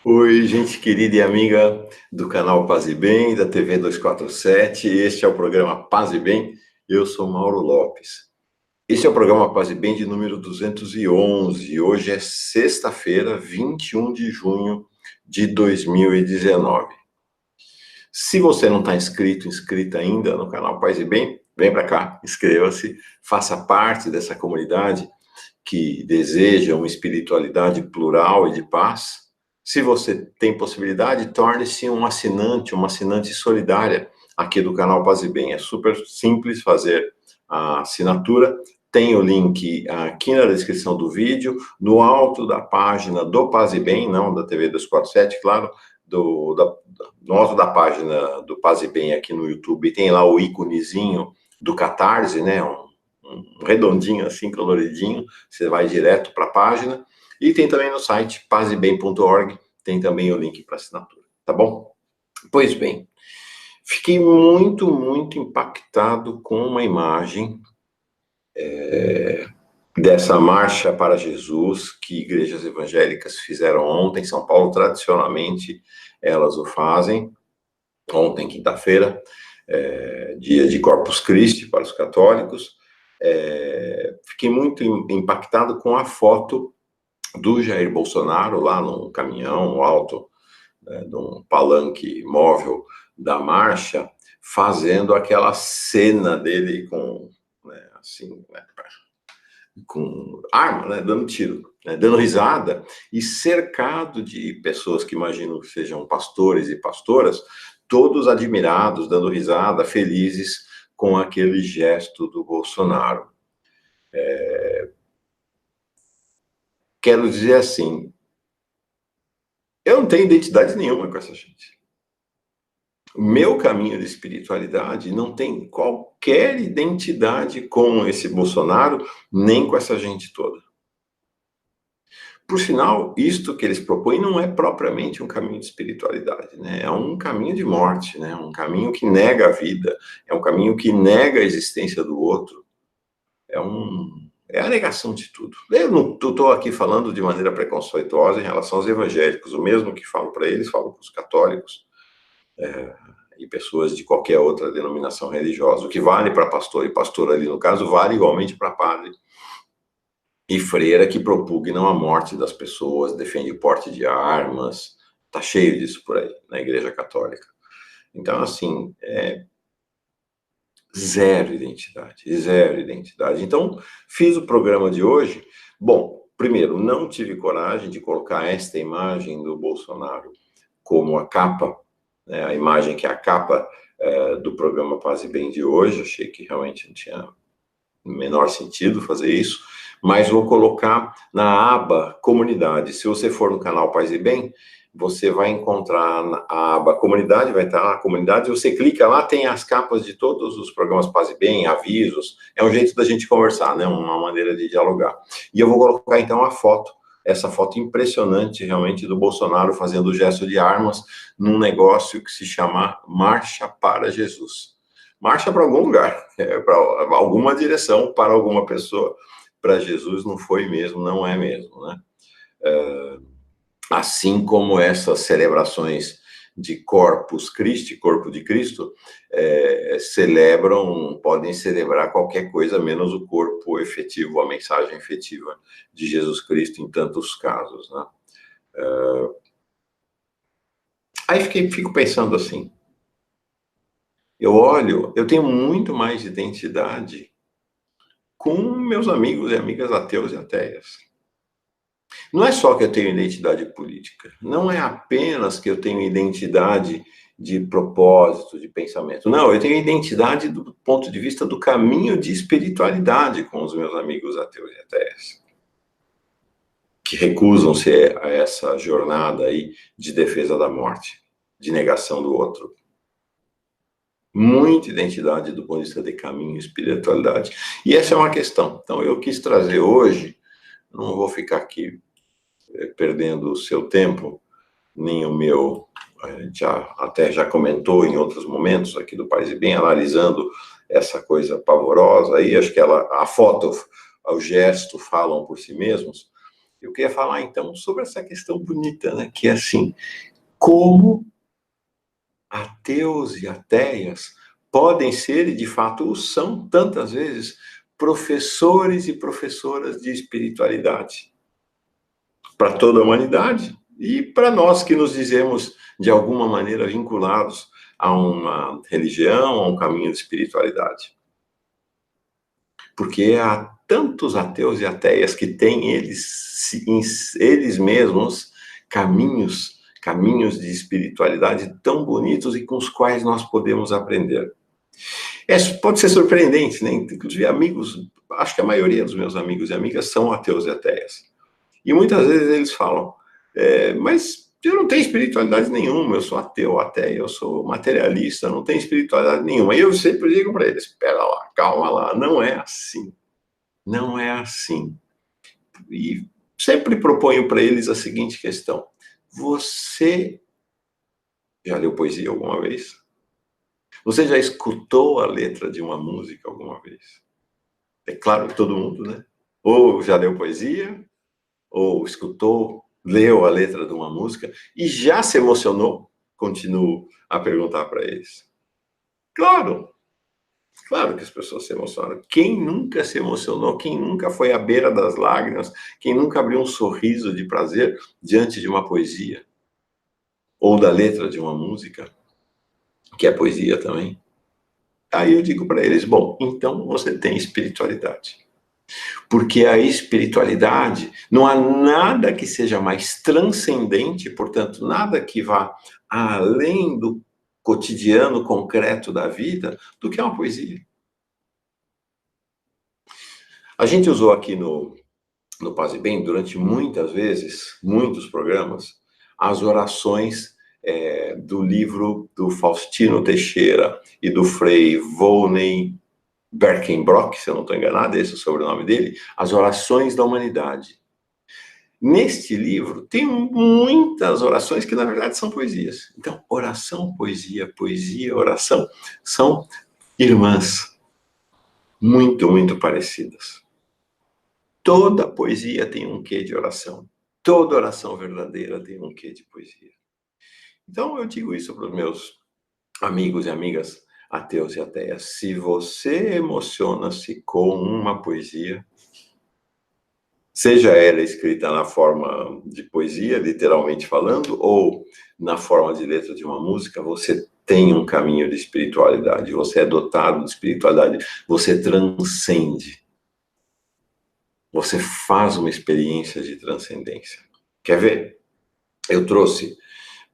Oi, gente querida e amiga do canal Paz e Bem, da TV 247. Este é o programa Paz e Bem. Eu sou Mauro Lopes. Este é o programa Paz e Bem de número 211. Hoje é sexta-feira, 21 de junho de 2019. Se você não está inscrita ainda no canal Paz e Bem, vem para cá, inscreva-se, faça parte dessa comunidade que deseja uma espiritualidade plural e de paz. Se você tem possibilidade, torne-se um assinante, uma assinante solidária aqui do canal Paz e Bem. É super simples fazer a assinatura. Tem o link aqui na descrição do vídeo, no alto da página do Paz e Bem, não da TV 247, claro, no alto da página do Paz e Bem aqui no YouTube, tem lá o íconezinho do Catarse, né? Um redondinho assim, coloridinho, você vai direto para a página, e tem também no site pazebem.org, tem também o link para assinatura, tá bom? Pois bem, fiquei muito impactado com uma imagem dessa marcha para Jesus que igrejas evangélicas fizeram ontem em São Paulo. Tradicionalmente elas o fazem, ontem, quinta-feira, dia de Corpus Christi para os católicos. Fiquei muito impactado com a foto do Jair Bolsonaro lá num caminhão alto, de um palanque móvel da marcha, fazendo aquela cena dele com, assim, com arma, dando tiro, dando risada, e cercado de pessoas que imagino que sejam pastores e pastoras, todos admirados, dando risada, felizes com aquele gesto do Bolsonaro. Quero dizer assim, eu não tenho identidade nenhuma com essa gente. O meu caminho de espiritualidade não tem qualquer identidade com esse Bolsonaro, nem com essa gente toda. Por sinal, isto que eles propõem não é propriamente um caminho de espiritualidade, né? É um caminho de morte, né? Um caminho que nega a vida, é um caminho que nega a existência do outro. É a negação de tudo. Eu não estou aqui falando de maneira preconceituosa em relação aos evangélicos. O mesmo que falo para eles, falo para os católicos e pessoas de qualquer outra denominação religiosa. O que vale para pastor e pastora ali, no caso, vale igualmente para padre e freira que propugnam a morte das pessoas, defende o porte de armas. Está cheio disso por aí, na Igreja Católica. Então, assim, zero identidade. Então, fiz o programa de hoje. Bom, primeiro, não tive coragem de colocar esta imagem do Bolsonaro como a capa, né, a imagem que é a capa do programa Paz e Bem de hoje. Achei que realmente não tinha o menor sentido fazer isso, mas vou colocar na aba Comunidade. Se você for no canal Paz e Bem, você vai encontrar a aba Comunidade, vai estar lá a Comunidade, você clica lá, tem as capas de todos os programas Paz e Bem, avisos, é um jeito da gente conversar, né? Uma maneira de dialogar. E eu vou colocar então a foto, essa foto impressionante realmente do Bolsonaro fazendo o gesto de armas num negócio que se chama Marcha para Jesus. Marcha para algum lugar, para alguma direção, para alguma pessoa. Para Jesus não foi mesmo, não é mesmo, né? Assim como essas celebrações de Corpus Christi, corpo de Cristo, podem celebrar qualquer coisa menos o corpo efetivo, a mensagem efetiva de Jesus Cristo em tantos casos, né? Aí fico pensando assim, eu tenho muito mais identidade com meus amigos e amigas ateus e ateias. Não é só que eu tenho identidade política, não é apenas que eu tenho identidade de propósito, de pensamento. Não, eu tenho identidade do ponto de vista do caminho de espiritualidade com os meus amigos ateus e ateias, que recusam-se a essa jornada aí de defesa da morte, de negação do outro. Muita identidade do ponto de vista de caminho e espiritualidade. E essa é uma questão. Então, eu quis trazer hoje, não vou ficar aqui perdendo o seu tempo, nem o meu, a gente já comentou em outros momentos aqui do Paz e Bem, analisando essa coisa pavorosa aí, acho que a foto, o gesto falam por si mesmos. Eu queria falar, então, sobre essa questão bonita, né? Que é assim, como ateus e ateias podem ser, e de fato o são, tantas vezes, professores e professoras de espiritualidade para toda a humanidade e para nós que nos dizemos, de alguma maneira, vinculados a uma religião, a um caminho de espiritualidade. Porque há tantos ateus e ateias que têm eles mesmos caminhos de espiritualidade tão bonitos e com os quais nós podemos aprender. Pode ser surpreendente, né? Inclusive amigos, acho que a maioria dos meus amigos e amigas são ateus e ateias. E muitas vezes eles falam, mas eu não tenho espiritualidade nenhuma, eu sou ateu, eu sou materialista, não tenho espiritualidade nenhuma. E eu sempre digo para eles, espera lá, calma lá, não é assim. Não é assim. E sempre proponho para eles a seguinte questão: você já leu poesia alguma vez? Você já escutou a letra de uma música alguma vez? É claro que todo mundo, né? Ou já leu poesia, ou escutou, leu a letra de uma música e já se emocionou? Continuo a perguntar para eles. Claro, claro que as pessoas se emocionam. Quem nunca se emocionou? Quem nunca foi à beira das lágrimas? Quem nunca abriu um sorriso de prazer diante de uma poesia? Ou da letra de uma música, que é poesia também? Aí eu digo para eles, bom, então você tem espiritualidade. Porque a espiritualidade, não há nada que seja mais transcendente, portanto, nada que vá além do cotidiano concreto da vida, do que uma poesia. A gente usou aqui no Paz e Bem, durante muitas vezes, muitos programas, as orações do livro do Faustino Teixeira e do Frei Volney Berkenbrock, se eu não estou enganado, esse é o sobrenome dele, As Orações da Humanidade. Neste livro tem muitas orações que, na verdade, são poesias. Então, oração, poesia, poesia, oração, são irmãs muito, muito parecidas. Toda poesia tem um quê de oração. Toda oração verdadeira tem um quê de poesia. Então, eu digo isso para os meus amigos e amigas ateus e ateias. Se você emociona-se com uma poesia, seja ela escrita na forma de poesia, literalmente falando, ou na forma de letra de uma música, você tem um caminho de espiritualidade, você é dotado de espiritualidade, você transcende. Você faz uma experiência de transcendência. Quer ver? Eu trouxe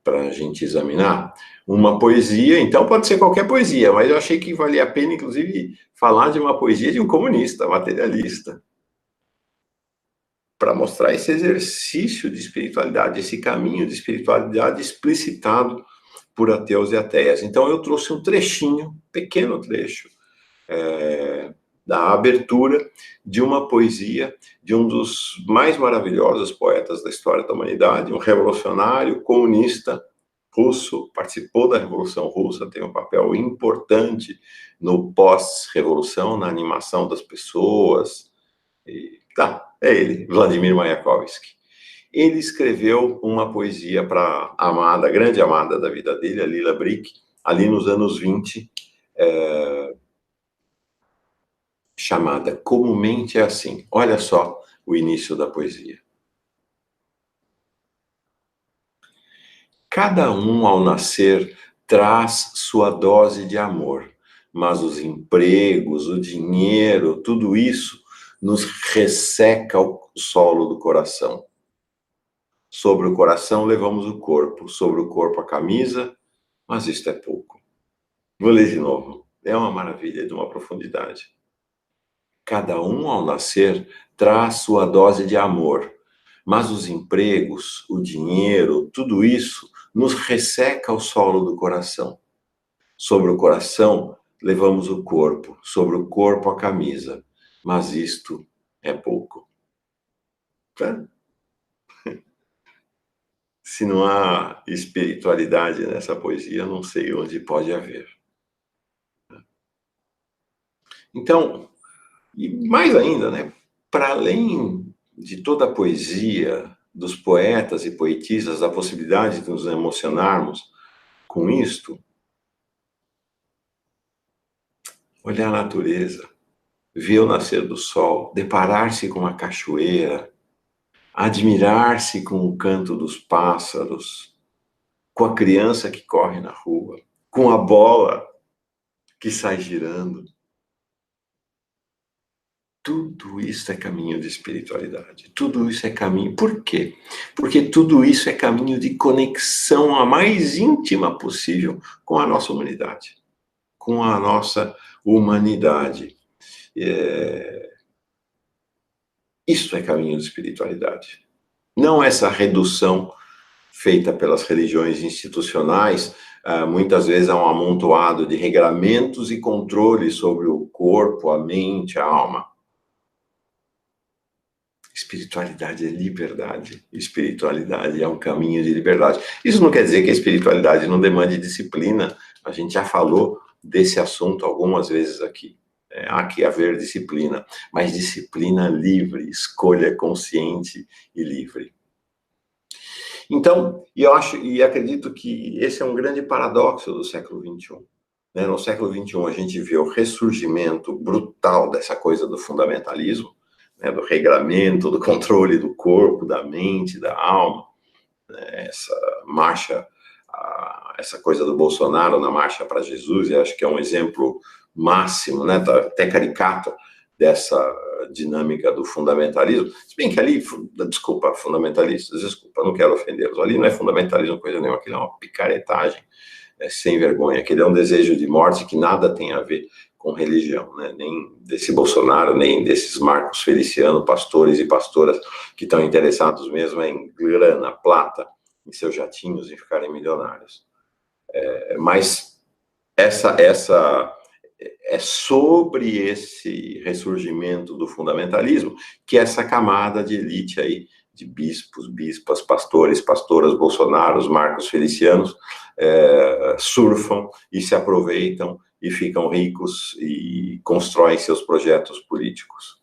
para a gente examinar uma poesia, então pode ser qualquer poesia, mas eu achei que valia a pena, inclusive, falar de uma poesia de um comunista, materialista, para mostrar esse exercício de espiritualidade, esse caminho de espiritualidade explicitado por ateus e ateias. Então eu trouxe um trechinho, pequeno trecho, da abertura de uma poesia de um dos mais maravilhosos poetas da história da humanidade, um revolucionário comunista russo, participou da Revolução Russa, tem um papel importante no pós-revolução, na animação das pessoas. É ele, Vladimir Mayakovsky. Ele escreveu uma poesia para a amada, a grande amada da vida dele, a Lila Brick, ali nos anos 20, chamada Comumente é Assim. Olha só o início da poesia. Cada um, ao nascer, traz sua dose de amor, mas os empregos, o dinheiro, tudo isso nos resseca o solo do coração. Sobre o coração levamos o corpo, sobre o corpo a camisa, mas isto é pouco. Vou ler de novo. É uma maravilha, de uma profundidade. Cada um, ao nascer, traz sua dose de amor, mas os empregos, o dinheiro, tudo isso nos resseca o solo do coração. Sobre o coração, levamos o corpo, sobre o corpo a camisa, mas isto é pouco. Tá? Se não há espiritualidade nessa poesia, não sei onde pode haver. Então, e mais ainda, né? Para além de toda a poesia, dos poetas e poetisas, a possibilidade de nos emocionarmos com isto, olhar a natureza, ver o nascer do sol, deparar-se com a cachoeira, admirar-se com o canto dos pássaros, com a criança que corre na rua, com a bola que sai girando. Tudo isso é caminho de espiritualidade. Tudo isso é caminho. Por quê? Porque tudo isso é caminho de conexão a mais íntima possível com a nossa humanidade. Com a nossa humanidade. Isso é caminho de espiritualidade. Não essa redução feita pelas religiões institucionais, muitas vezes há um amontoado de regramentos e controles sobre o corpo, a mente, a alma. Espiritualidade é liberdade. Espiritualidade é um caminho de liberdade. Isso não quer dizer que a espiritualidade não demande disciplina. A gente já falou desse assunto algumas vezes aqui. Há que haver disciplina, mas disciplina livre, escolha consciente e livre. Então, eu acho e acredito que esse é um grande paradoxo do século XXI. No século XXI, a gente vê o ressurgimento brutal dessa coisa do fundamentalismo, do regramento, do controle do corpo, da mente, da alma, essa marcha, essa coisa do Bolsonaro na marcha para Jesus, eu acho que é um exemplo máximo, até caricato, dessa dinâmica do fundamentalismo. Se bem que ali, desculpa, fundamentalistas, desculpa, não quero ofendê-los, ali não é fundamentalismo coisa nenhuma, aquilo é uma picaretagem sem vergonha, aquele é um desejo de morte que nada tem a ver com religião, nem desse Bolsonaro, nem desses Marcos Feliciano, pastores e pastoras que estão interessados mesmo em grana, plata, em seus jatinhos, em ficarem milionários. Mas é sobre esse ressurgimento do fundamentalismo que essa camada de elite aí, de bispos, bispas, pastores, pastoras, bolsonaros, Marcos Felicianos, surfam e se aproveitam e ficam ricos e constroem seus projetos políticos.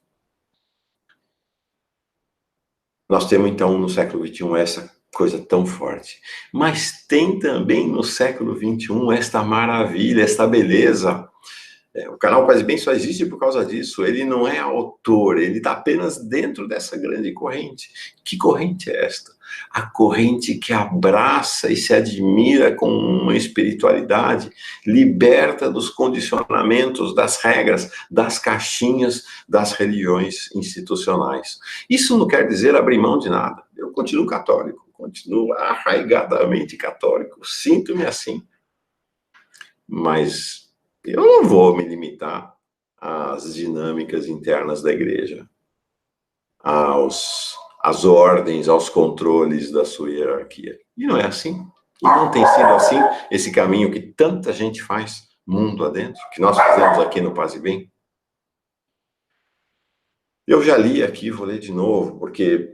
Nós temos, então, no século XXI, essa coisa tão forte. Mas tem também no século XXI esta maravilha, esta beleza. O canal Paz e Bem só existe por causa disso. Ele não é autor, ele está apenas dentro dessa grande corrente. Que corrente é esta? A corrente que abraça e se admira com uma espiritualidade liberta dos condicionamentos, das regras, das caixinhas das religiões institucionais. Isso não quer dizer abrir mão de nada. Eu continuo católico, continuo arraigadamente católico, sinto-me assim. Mas eu não vou me limitar às dinâmicas internas da igreja, às ordens, aos controles da sua hierarquia. E não é assim. E não tem sido assim esse caminho que tanta gente faz mundo adentro, que nós fizemos aqui no Paz e Bem. Eu já li aqui, vou ler de novo, porque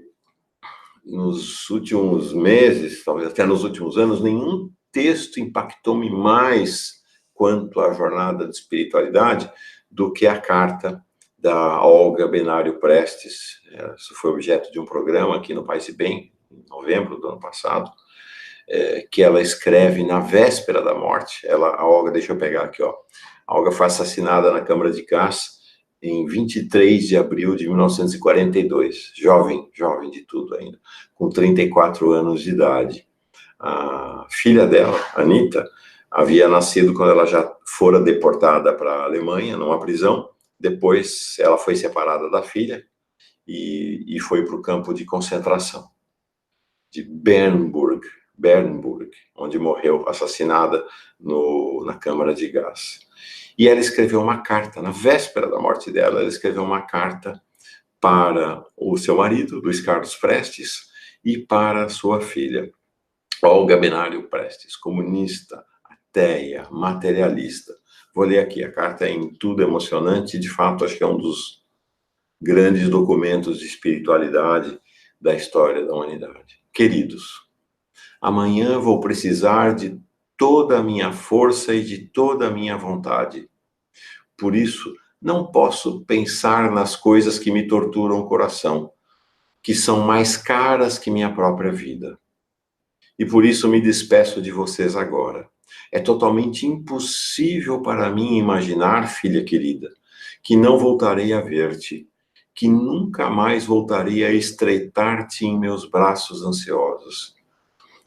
nos últimos meses, talvez até nos últimos anos, nenhum texto impactou-me mais quanto à jornada de espiritualidade do que a carta da Olga Benário Prestes. Isso foi objeto de um programa aqui no Paz e Bem, em novembro do ano passado, que ela escreve na véspera da morte. A Olga, deixa eu pegar aqui, ó. A Olga foi assassinada na Câmara de Gás em 23 de abril de 1942. Jovem de tudo ainda, com 34 anos de idade. A filha dela, Anita, havia nascido quando ela já fora deportada para a Alemanha, numa prisão. Depois ela foi separada da filha e foi para o campo de concentração de Bernburg, onde morreu assassinada na câmara de gás. E ela escreveu uma carta, na véspera da morte dela, ela escreveu uma carta para o seu marido, Luiz Carlos Prestes, e para sua filha, Olga Benário Prestes, comunista, ateia, materialista. Vou ler aqui, a carta é em tudo emocionante, de fato, acho que é um dos grandes documentos de espiritualidade da história da humanidade. Queridos, amanhã vou precisar de toda a minha força e de toda a minha vontade. Por isso, não posso pensar nas coisas que me torturam o coração. que são mais caras que minha própria vida. E por isso me despeço de vocês agora. É totalmente impossível para mim imaginar, filha querida, que não voltarei a ver-te, que nunca mais voltarei a estreitar-te em meus braços ansiosos.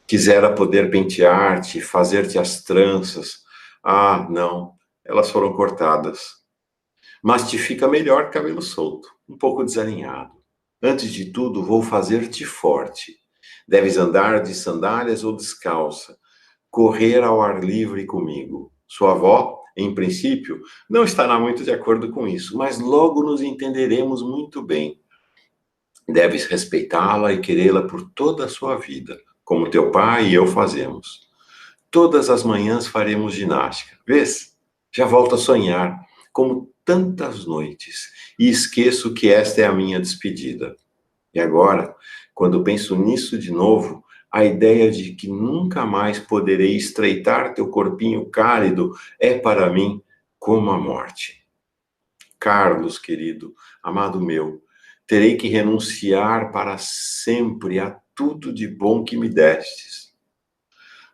Quisera poder pentear-te, fazer-te as tranças. Ah, não, elas foram cortadas. Mas te fica melhor cabelo solto, um pouco desalinhado. Antes de tudo, vou fazer-te forte. Deves andar de sandálias ou descalça, correr ao ar livre comigo. Sua avó, em princípio, não estará muito de acordo com isso, mas logo nos entenderemos muito bem. Deves respeitá-la e querê-la por toda a sua vida, como teu pai e eu fazemos. Todas as manhãs faremos ginástica. Vês? Já volto a sonhar, como tantas noites, e esqueço que esta é a minha despedida. E agora, quando penso nisso de novo, a ideia de que nunca mais poderei estreitar teu corpinho cálido é para mim como a morte. Carlos, querido, amado meu, terei que renunciar para sempre a tudo de bom que me destes.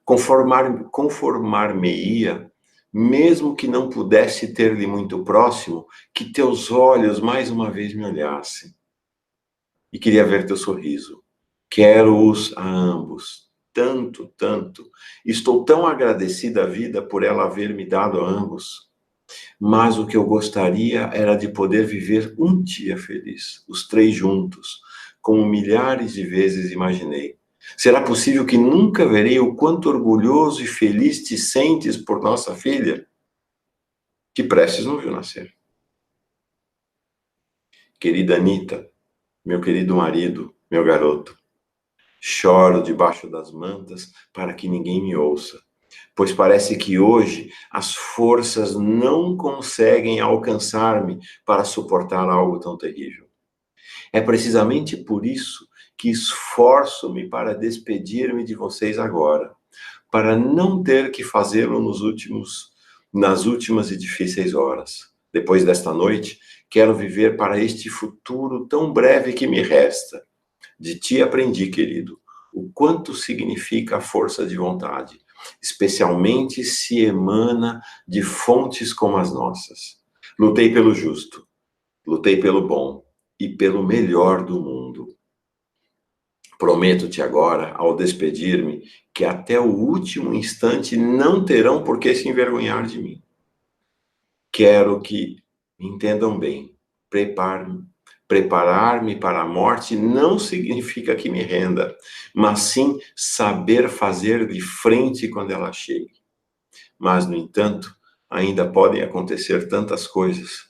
Conformar-me-ia, mesmo que não pudesse ter-lhe muito próximo, que teus olhos mais uma vez me olhassem. E queria ver teu sorriso. Quero-os a ambos, tanto, tanto. Estou tão agradecida à vida por ela haver me dado a ambos. Mas o que eu gostaria era de poder viver um dia feliz, os três juntos, como milhares de vezes imaginei. Será possível que nunca verei o quanto orgulhoso e feliz te sentes por nossa filha, que prestes não viu nascer? Querida Anita, meu querido marido, meu garoto, choro debaixo das mantas para que ninguém me ouça, pois parece que hoje as forças não conseguem alcançar-me para suportar algo tão terrível. É precisamente por isso que esforço-me para despedir-me de vocês agora, para não ter que fazê-lo nas últimas e difíceis horas. Depois desta noite, quero viver para este futuro tão breve que me resta. De ti aprendi, querido, o quanto significa a força de vontade, especialmente se emana de fontes como as nossas. Lutei pelo justo, lutei pelo bom e pelo melhor do mundo. Prometo-te agora, ao despedir-me, que até o último instante não terão por que se envergonhar de mim. Quero que entendam bem. Preparar-me para a morte não significa que me renda, mas sim saber fazer de frente quando ela chegue. Mas, no entanto, ainda podem acontecer tantas coisas.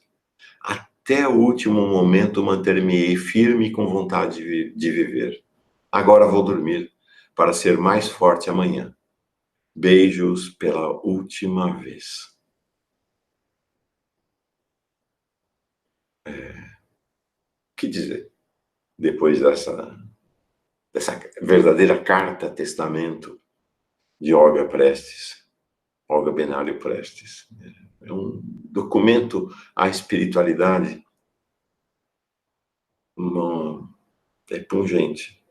Até o último momento manter-me-ei firme e com vontade de viver. Agora vou dormir, para ser mais forte amanhã. Beijos pela última vez. O que dizer? Depois dessa verdadeira carta-testamento de Olga Prestes, Olga Benário Prestes. É um documento à espiritualidade pungente.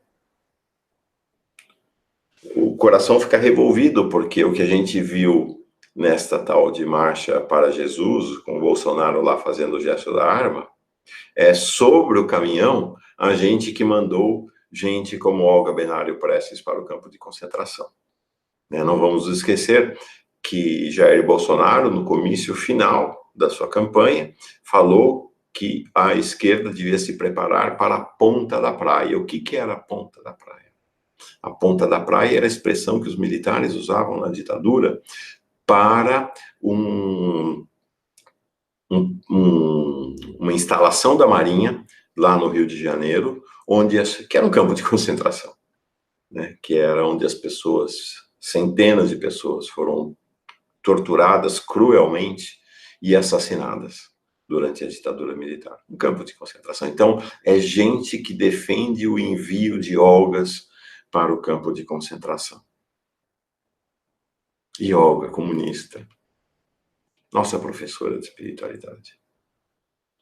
O coração fica revolvido, porque o que a gente viu nesta tal de marcha para Jesus, com o Bolsonaro lá fazendo o gesto da arma, é sobre o caminhão a gente que mandou gente como Olga Benário Prestes para o campo de concentração. Não vamos esquecer que Jair Bolsonaro, no comício final da sua campanha, falou que a esquerda devia se preparar para a ponta da praia. O que era a ponta da praia? A ponta da praia era a expressão que os militares usavam na ditadura para uma instalação da Marinha lá no Rio de Janeiro, que era um campo de concentração, né? Que era onde as pessoas, centenas de pessoas, foram torturadas cruelmente e assassinadas durante a ditadura militar, um campo de concentração. Então, é gente que defende o envio de Olgas para o campo de concentração. E Olga, comunista, nossa professora de espiritualidade,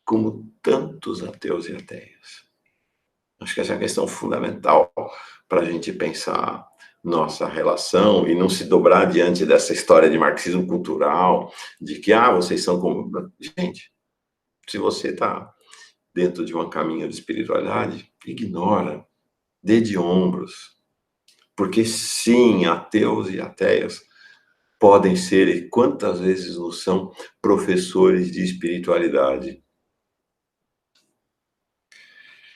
como tantos ateus e ateias. Acho que essa é a questão fundamental para a gente pensar nossa relação e não se dobrar diante dessa história de marxismo cultural, de que, vocês são como... Gente, se você está dentro de um caminho de espiritualidade, ignora, dê de ombros, porque sim, ateus e ateias podem ser, e quantas vezes não são, professores de espiritualidade.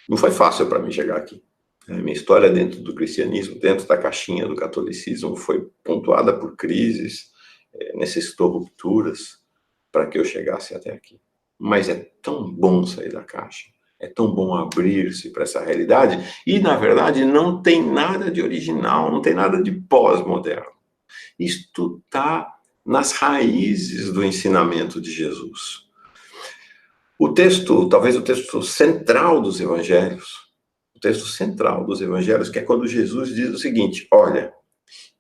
Não foi fácil para mim chegar aqui. Minha história dentro do cristianismo, dentro da caixinha do catolicismo, foi pontuada por crises, necessitou rupturas para que eu chegasse até aqui. Mas é tão bom sair da caixa, é tão bom abrir-se para essa realidade, e, na verdade, não tem nada de original, não tem nada de pós-moderno. Isto está nas raízes do ensinamento de Jesus. O texto, talvez o texto central dos evangelhos, que é quando Jesus diz o seguinte: olha,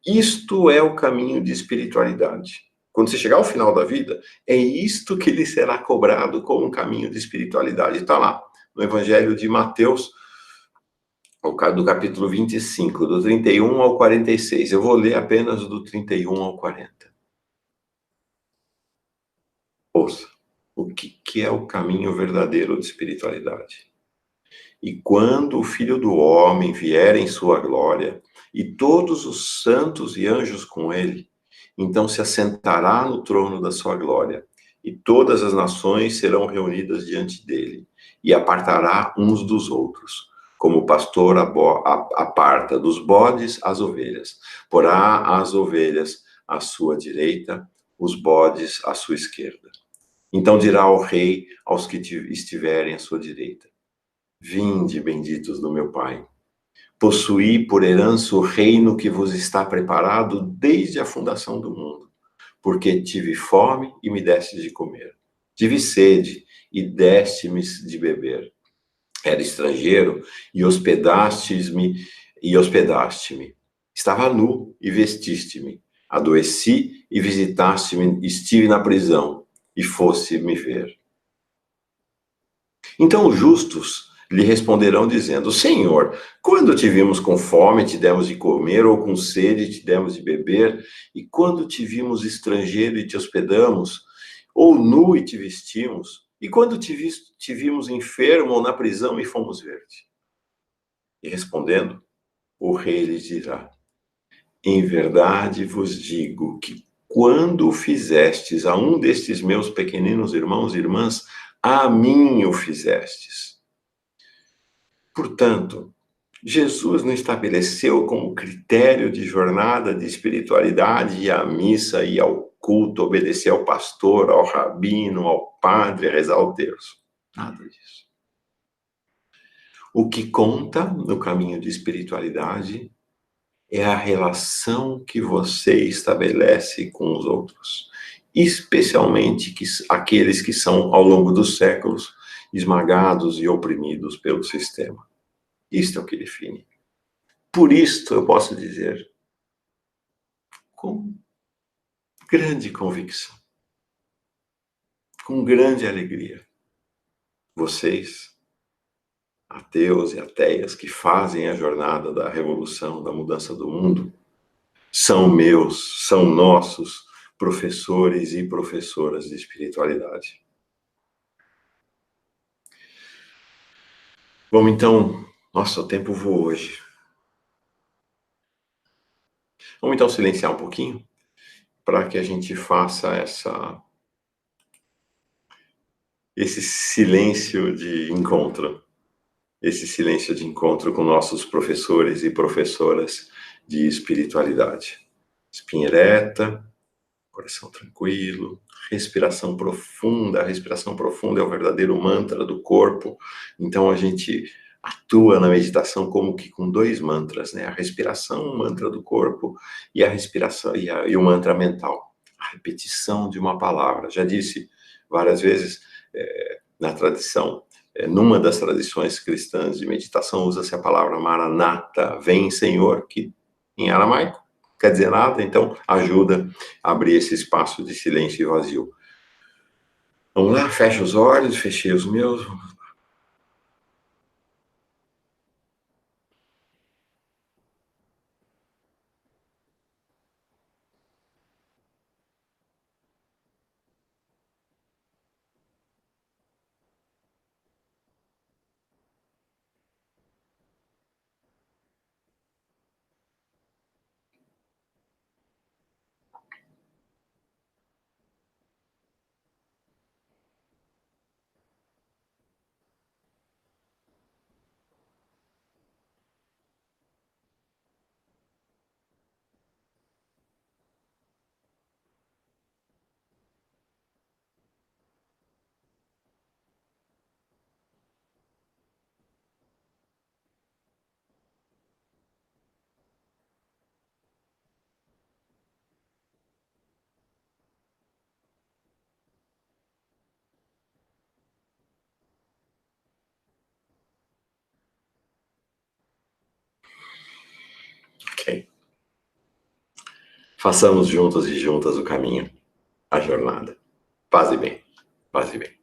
isto é o caminho de espiritualidade. Quando você chegar ao final da vida, é isto que lhe será cobrado como um caminho de espiritualidade. Está lá, no Evangelho de Mateus, do capítulo 25, do 31 ao 46. Eu vou ler apenas do 31 ao 40. Ouça, o que é o caminho verdadeiro de espiritualidade? E quando o Filho do Homem vier em sua glória, e todos os santos e anjos com ele, então se assentará no trono da sua glória, e todas as nações serão reunidas diante dele, e apartará uns dos outros, como o pastor aparta dos bodes as ovelhas. Porá as ovelhas à sua direita, os bodes à sua esquerda. Então dirá o rei aos que estiverem à sua direita: vinde, benditos do meu Pai, possuí por herança o reino que vos está preparado desde a fundação do mundo, porque tive fome e me destes de comer, tive sede e deste-me de beber, era estrangeiro e hospedaste-me, estava nu e vestiste-me, adoeci e visitaste-me, estive na prisão e foste me ver. Então os justos lhe responderão dizendo: Senhor, quando te vimos com fome, te demos de comer, ou com sede, te demos de beber? E quando te vimos estrangeiro e te hospedamos, ou nu e te vestimos? E quando te vimos enfermo ou na prisão e fomos ver-te? E respondendo, o rei lhes dirá: em verdade vos digo que quando fizestes a um destes meus pequeninos irmãos e irmãs, a mim o fizestes. Portanto, Jesus não estabeleceu como critério de jornada de espiritualidade ir à missa, ir ao culto, obedecer ao pastor, ao rabino, ao padre, rezar o terço. Nada disso. O que conta no caminho de espiritualidade é a relação que você estabelece com os outros, especialmente aqueles que são, ao longo dos séculos, esmagados e oprimidos pelo sistema. Isto é o que define. Por isto eu posso dizer, com grande convicção, com grande alegria, vocês, ateus e ateias, que fazem a jornada da revolução, da mudança do mundo, são meus, são nossos professores e professoras de espiritualidade. Bom, então, nossa, o tempo voou hoje. Vamos então silenciar um pouquinho para que a gente faça esse silêncio de encontro. Esse silêncio de encontro com nossos professores e professoras de espiritualidade. Espinha ereta, coração tranquilo, respiração profunda. A respiração profunda é o verdadeiro mantra do corpo. Então a gente atua na meditação como que com dois mantras, né? A respiração, o mantra do corpo, e a respiração e o mantra mental. A repetição de uma palavra. Já disse várias vezes na tradição, numa das tradições cristãs de meditação, usa-se a palavra Maranata, vem Senhor, que em aramaico quer dizer nada, então ajuda a abrir esse espaço de silêncio e vazio. Vamos lá, fecha os olhos, fechei os meus. Façamos juntos e juntas o caminho, a jornada. Paz e bem. Paz e bem.